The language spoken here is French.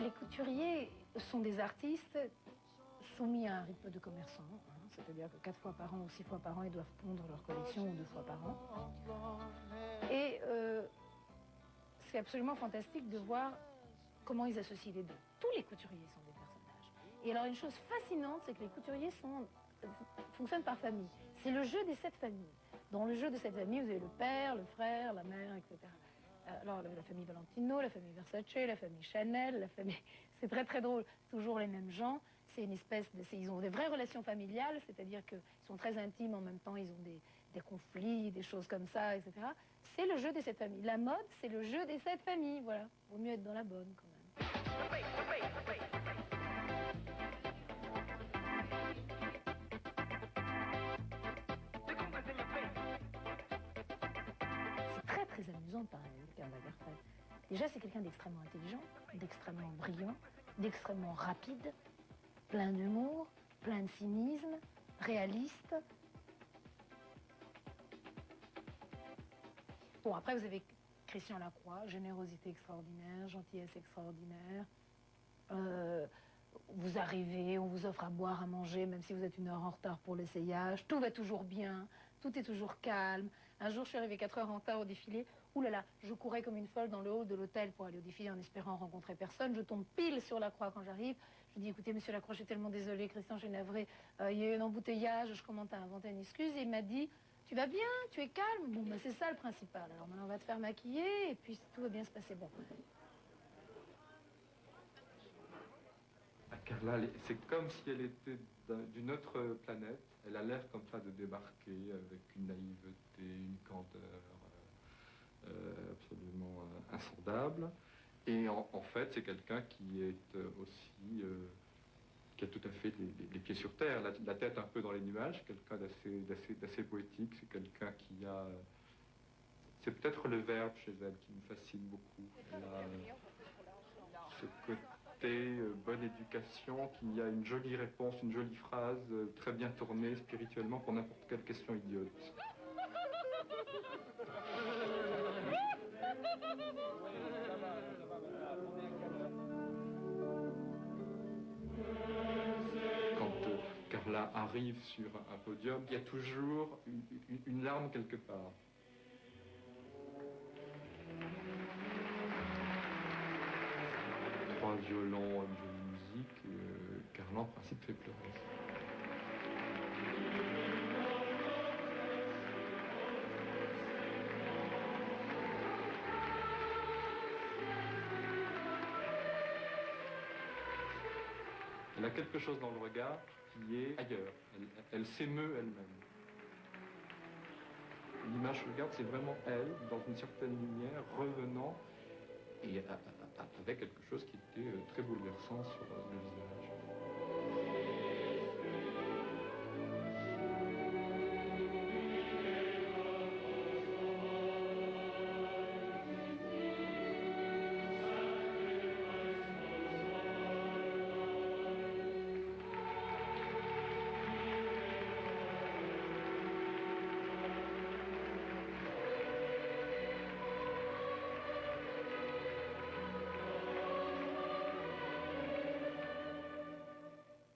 Les couturiers sont des artistes soumis à un rythme de commerçant, hein, c'est-à-dire que 4 fois par an ou 6 fois par an, ils doivent pondre leur collection ou 2 fois par an. Et c'est absolument fantastique de voir comment ils associent les deux. Tous les couturiers sont des personnages. Et alors une chose fascinante, c'est que les couturiers fonctionnent par famille. C'est le jeu des 7 familles. Dans le jeu de cette famille, vous avez le père, le frère, la mère, etc. Alors la famille Valentino, la famille Versace, la famille Chanel, la famille... C'est très très drôle, toujours les mêmes gens. C'est une espèce de... Ils ont des vraies relations familiales, c'est-à-dire qu'ils sont très intimes, en même temps ils ont des conflits, des choses comme ça, etc. C'est le jeu des 7 familles. La mode, c'est le jeu des 7 familles, voilà. Vaut mieux être dans la bonne, quand même. C'est très très amusant de parler avec Karl Lagerfeld. Déjà, c'est quelqu'un d'extrêmement intelligent, d'extrêmement brillant, d'extrêmement rapide, plein d'humour, plein de cynisme, réaliste. Bon, après, vous avez Christian Lacroix, générosité extraordinaire, gentillesse extraordinaire. Vous arrivez, on vous offre à boire, à manger, même si vous êtes 1 heure en retard pour l'essayage. Tout va toujours bien, tout est toujours calme. Un jour, je suis arrivée 4 heures en retard au défilé. Ouh là là, je courais comme une folle dans le hall de l'hôtel pour aller au défilé en espérant rencontrer personne. Je tombe pile sur Lacroix quand j'arrive. Je dis, écoutez, monsieur Lacroix, je suis tellement désolée, Christian, je suis navrée. Il y a eu un embouteillage, je commence à inventer une excuse. Et il m'a dit, tu vas bien, tu es calme. Bon, ben, c'est ça le principal. Alors maintenant, on va te faire maquiller et puis tout va bien se passer. Bon. Carla, c'est comme si elle était d'une autre planète. Elle a l'air comme ça de débarquer avec une naïveté, une candeur absolument insondable. Et en fait, c'est quelqu'un qui est aussi, qui a tout à fait les pieds sur terre, la tête un peu dans les nuages, quelqu'un d'assez poétique. C'est quelqu'un qui a... C'est peut-être le verbe chez elle qui me fascine beaucoup. Elle a, ce côté bonne éducation, qu'il y a une jolie réponse, une jolie phrase, très bien tournée spirituellement pour n'importe quelle question idiote. Quand Carla arrive sur un podium, il y a toujours une larme quelque part. Trois violons, une jolie musique, Carla en principe fait pleurer. Elle a quelque chose dans le regard qui est ailleurs. Elle s'émeut elle-même. L'image que je regarde, c'est vraiment elle, dans une certaine lumière, revenant, et avec quelque chose qui était très bouleversant sur le visage.